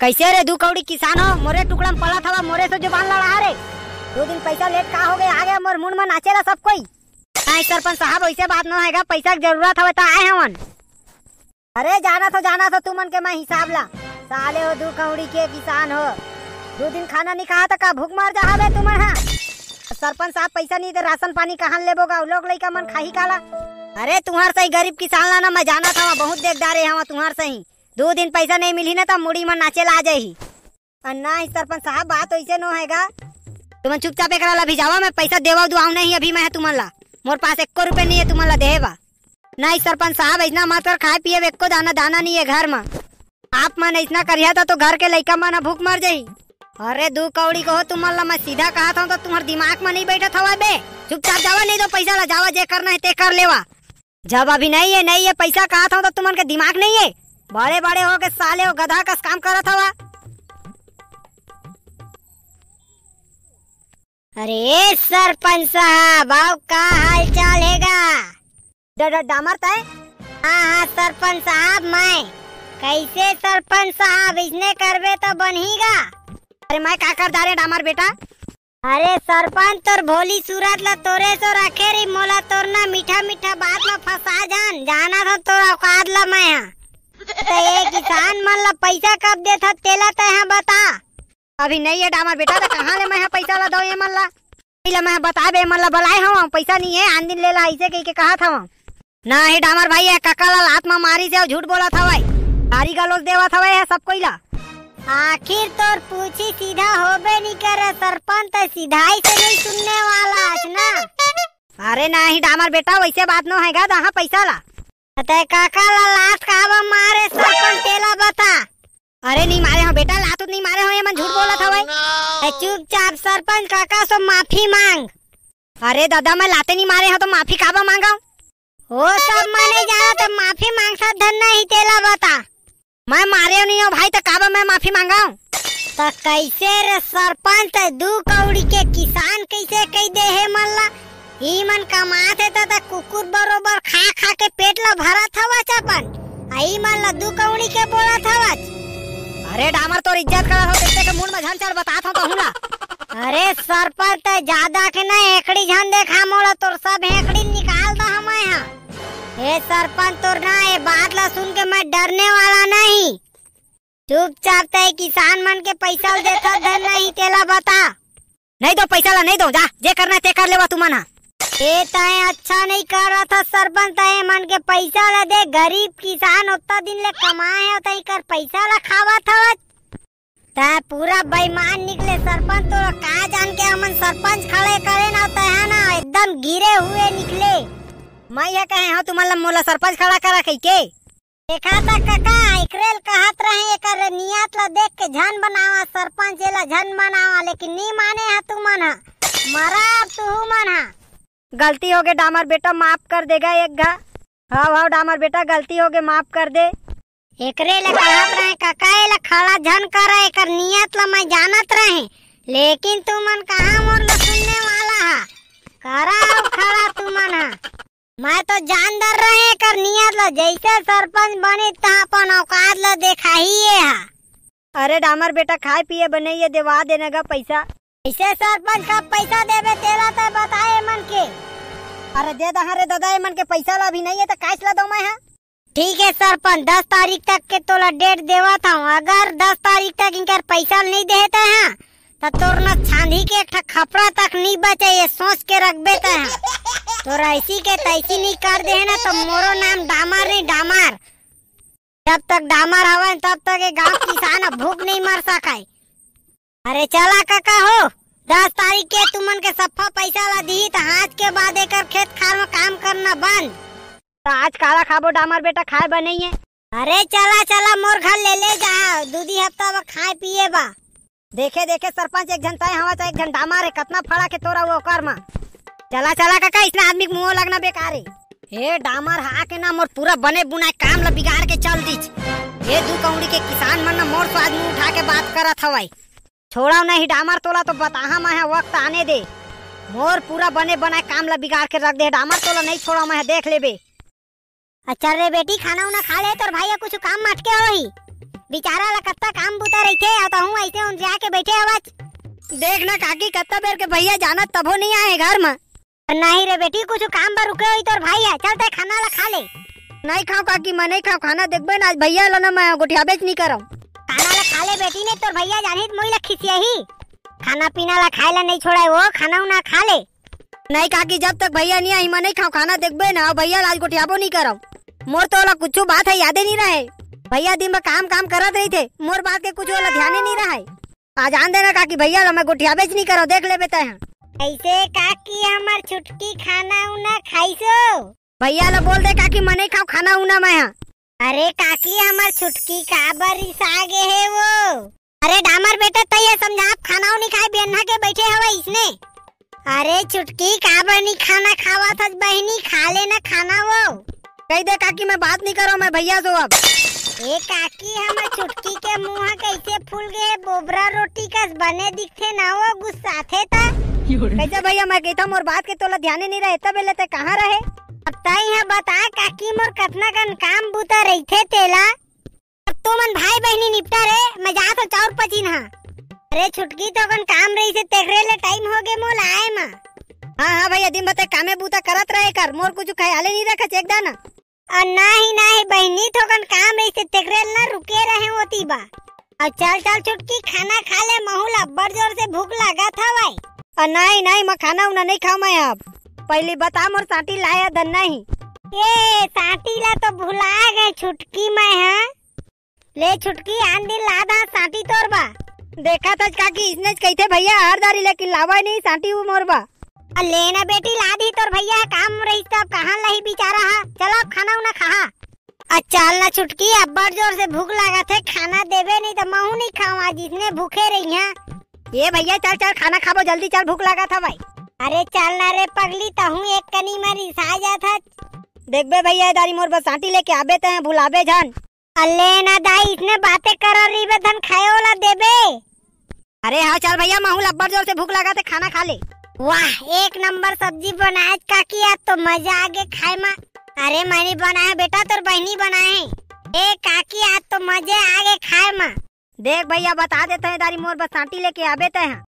कैसे रे दू कौड़ी किसान हो, मोरे टुकड़ा में पला था, मोरे से जुबान लड़ा रे। 2 दिन पैसा लेट का हो गए, आ गया मोर मुंड में नाचेला सब कोई। सरपंच साहब ऐसे बात न हैगा, पैसा की जरूरत हवे तो आए हमन। अरे जाना तो तुमन के मैं हिसाब ला। साले हो 2 कौड़ी के किसान हो, 2 दिन खाना नहीं खा का भूख मर जा बे तुमन। हाँ सरपंच साहब पैसा नहीं दे, राशन पानी कहाँ लेबोगा, लोग लइका मन खाही काला। अरे तुम्हार सही गरीब किसान ला ना, मैं जाना था बहुत देखदारे हवा तुम्हार सही। 2 दिन पैसा नहीं मिली ना तो मुड़ी में नाचे ला जाही। अन्ना सरपंच साहब बात ऐसे न हैगा, तुम चुपचाप एकरा ला भिजावा, मैं पैसा देवा दुआऊ नहीं अभी मैं तुमन ला। मोर पास 1 रुपए नहीं है तुमन ला देवा। नहीं सरपंच साहब ऐसा मत कर, खाए पिए 1 दाना नहीं है घर में। आप मन ऐसा करिया था तो घर के लइका मन भूख मर जाही। अरे 2 कौड़ी को हो तुमन ला, मैं सीधा कहा था तो तुम्हारे दिमाग में नहीं बैठा था बे। चुपचाप जावा, नहीं तो पैसा ला जावा, जे करना है ते कर लेवा। जब अभी नहीं है पैसा कहा था तो तुमन के दिमाग नहीं है, बड़े बड़े हो के साले हो गधा का काम करत हवा। अरे सरपंच साहब आओ, का हाल चाल हैगा? डामर तय? हाँ सरपंच साहब मैं। कैसे सरपंच साहब इसने करबे तो बनेगा। अरे मैं का कर दारे डामर बेटा? अरे सरपंच तोर भोली सूरत ला तोरे सो रखे री, मोला तोर ना मीठा मीठा बात में फंसा जाना था तोर औकात ला मैं। तो ये किसान मन ला पैसा कब देता तेला तय बता। अभी नहीं है डामर बेटा, तो कहाँ ले मैं पैसा ला दो ये मन ला? मैं बता बे मन ला बुलाए हूँ, पैसा नहीं है आन दिन ले ला ऐसे कह के कहा था ना। ही डामर भाई है काका ला हाथ में मारी से झूठ बोला था भाई, गारी गलोच देवा था है सब कोई ला। आखिर तोर पूछी सीधा होबे नहीं करे सरपंच, तो सीधाई से नहीं सुनने वाला ना। अरे ना ही डामर बेटा वैसे बात न हैगा, जहाँ पैसा ला ते काका ला लात कावा मारे सरपंच तेला बता। अरे नहीं मारे हो बेटा, लात नहीं मारे हो, ये मन झूठ बोला था भाई। चुपचाप सरपंच काका से माफी मांग। अरे दादा मैं लाते नहीं मारे हो तो माफी काबा मांगा? वो सब माने जाना तो माफी मांग सा धन नहीं तेला बता। मैं मारे नहीं हो भाई तो काबा मैं माफी मांगा हूँ? तो कैसे रे सरपंच 2 कौड़ी के किसान कैसे कह दे है मन ला? ई मन कमाते तो कुकुर बरोबर खा खा के पेट ला भरा था चपन, आई मन ला 2 कौड़ी के बोला था। अरे डामर तो इज्जत करा हो, देखते के मुंड में झन चल बता था तो हुला। अरे सरपंच तो ज्यादा के ना एकड़ी झन देखा मोला, तोर सब एकड़ी निकाल दा हम यहाँ। हे सरपंच तोर ना ये बात ला सुन के मैं डरने वाला नहीं। चुपचाप तय किसान मन के पैसा देता धन नहीं तेला बता। नहीं दो पैसा ला नहीं दो, जा जे करना ते कर लेवा तुमन। ये तय अच्छा नहीं कर रहा था सरपंच, तय मन के पैसा ला दे, गरीब किसान उतना दिन ले कमाए है तय कर पैसा ला खावा था। तय पूरा बेईमान निकले सरपंच, तो का जान के हमन सरपंच खड़े करे ना तो है ना एकदम गिरे हुए निकले। मैं ये कहे हाँ तुम्हारा मोला सरपंच खड़ा करा कह के देखा था काका, एकरेल कहत रहे एकर नियत ला देख के झन बनावा सरपंच एला झन बनावा, लेकिन नहीं माने है तुमन मरा तू मन। गलती हो गई डामर बेटा, माफ कर देगा एक घा। हाँ डामर बेटा गलती हो गई, माफ कर दे। एकरे ले कहत रहे काका एला खड़ा झन करा, एकर नियत ला मैं जानत रहे, लेकिन तुमन कहाँ मोर ला सुनने वाला है। करा खड़ा तुमन है, मैं तो जानदार रहे कर नियत ला, जैसे सरपंच बने तहाँ अपन औकात ला देखा ही है। अरे डामर बेटा खाए पिए बने ये देवा देने का पैसा, ऐसे सरपंच का पैसा देवे तेला तो बताए मन के। अरे दे दहा रे दादा, मन के पैसा ला भी नहीं है तो कैश ला दो मैं। हाँ ठीक है सरपंच, 10 तारीख तक के तोला डेट देवा था, अगर 10 तारीख तक इनकर पैसा नहीं देते हैं तो तोर न छांदी के एक खपड़ा तक नहीं बचे, ये सोच के रख बेते हैं। तो ऐसी के तैसी नहीं कर दे ना तो मोरो नाम डामर नहीं डामर। जब तक डामर हवा तब तक ये गांव किसान भूख नहीं मर सका। अरे चला काका हो, 10 तारीख के तुमन के सफा पैसा ला दी तो आज के बाद एकर खेत खार में काम करना बंद। तो आज काला खाबो डामर बेटा, खाए बने है। अरे चला मोर घर ले जा, 2 हफ्ता में खाए पिए बा। देखे सरपंच एक जन तय हवा तो एक जन डामर है, कितना फड़ा के तोरा वो कर मा। चला काका, इसने आदमी के मुंह लगना बेकार है। हे डामर हा के ना मोर पूरा बने बुनाए काम ला बिगाड़ के चल दीच। ये 2 कौड़ी के किसान मन मोर से आदमी उठा के बात करत हवाई। छोड़ा नहीं डामर तोला तो बताहा मैं वक्त आने दे, मोर पूरा बने बनाए काम ला बिगाड़ के रख दे। डामर तोला नहीं छोड़ा मैं, देख ले बे। अच्छा रे बेटी खाना उना खा ले, तोर भाई कुछ काम मटके होई, बेचारा ला कत्ता काम बुता रही आता हूँ ऐसे उन जाके बैठे आवाज देख ना काकी कत्ता बेर के भैया जाना तबो नहीं आए घर में। नहीं रे बेटी कुछ काम पर रुके हुई तोर भाई है, चलते खाना ला खा ले। नहीं खाओ काकी मैं नहीं खाओ खाना, देखबे ना आज भैया लो ना मैं गोठियाबेच नहीं करो। खाना ला खा ले बेटी ने तोर भैया जानी मोई ला खिसिया ही खाना पीना ला खाए ला नहीं छोड़ा वो खाना उना खा ले। नहीं काकी जब तक भैया नहीं आई मैं नहीं खाओ खाना, देखबे ना भैया आज गोठियाबो नहीं करो। मोर तो वाला कुछ बात है यादे नहीं रहे, भैया दिन में काम काम करत रही थे, मोर बात के कुछ वाला ध्यान नहीं रहा है। आज आन देना काकी भैया लो मैं गोठियाबेच नहीं करो, देख ले बेटा है। ऐसे काकी हमार छुटकी खाना उना खाइसो। भैया लो बोल दे काकी मैं नहीं खाओ खाना उना मैं यहाँ। अरे काकी हमार छुटकी काबर रिसागे है वो। अरे डामर बेटा तय समझा खाना नहीं खाए बेन्हा के बैठे हवा इसने। अरे छुटकी काबर नहीं खाना खावा था बहनी खा लेना खाना वो। कह दे काकी मैं बात नहीं करो मैं भैया से अब। ए काकी हमार छुटकी के मुंह कैसे फूल गए बोबरा रोटी कस बने दिखते ना वो गुस्सा थे ता। कैसे भैया मैं कहता मोर बात के तोला ध्यान नहीं रहे तब लेते कहाँ रहे। अब तई है बता काकी मोर कितना कन काम बूता रही थे तेला। अब तो मन भाई बहनी निपटा रे मैं जा तो चाउर पची ना। अरे छुटकी तो कन काम रही से तेरे ले टाइम हो गए मोल आए मां। हाँ भैया दिन बता कामे बूता करत रहे कर, मोर कुछ ख्याल नहीं रखा चेक दाना। नहीं बहनी तो कन काम रही से तेरे ना रुके रहे होती बा। अब चल चल छुटकी खाना खा ले महूल अब्बर जोर से भूख लगा था भाई। नहीं मैं खाना उना नहीं खाऊं मैं अब। पहले बता मोर साटी लाया धन नहीं। ये साटी ला तो भुला गए छुटकी मैं हाँ। ले छुटकी आन दिन लादा साटी तोर बा। देखा था काकी इसने कहते भैया हर दारी लेकिन लावा नहीं साटी वो मोर बा। लेना बेटी लादी तोर भैया काम रही तब कहाँ लही बेचारा हा। चलो खाना उना खा। चल ना छुटकी अब्बर जोर से भूख लगा थे खाना देवे नहीं तो मैं नहीं खाऊं आज इसने भूखे रही है। ये भैया चल चल खाना खाबो जल्दी चल भूख लगा था भाई। अरे चल ना रे पगली तहूँ एक कनी मरी सा जा था। देख बे भैया दारी मोर बस साटी लेके आबे ते भुलाबे जान। अल्ले ना दाई इसने बातें कर रही बे धन खाए वाला देबे। अरे हाँ चल भैया माहौल अब्बर जोर से भूख लगा थे खाना खा ले। वाह एक नंबर सब्जी बनाए काकी आज तो मजा आ गया खाए में। अरे मैंने बनाया बेटा तोर बहनी बनाए। ए काकी आज तो मजे आ गए खाए में। देख भैया बता देते हैं दारी मोर बस साटी लेके आबे ते हैं।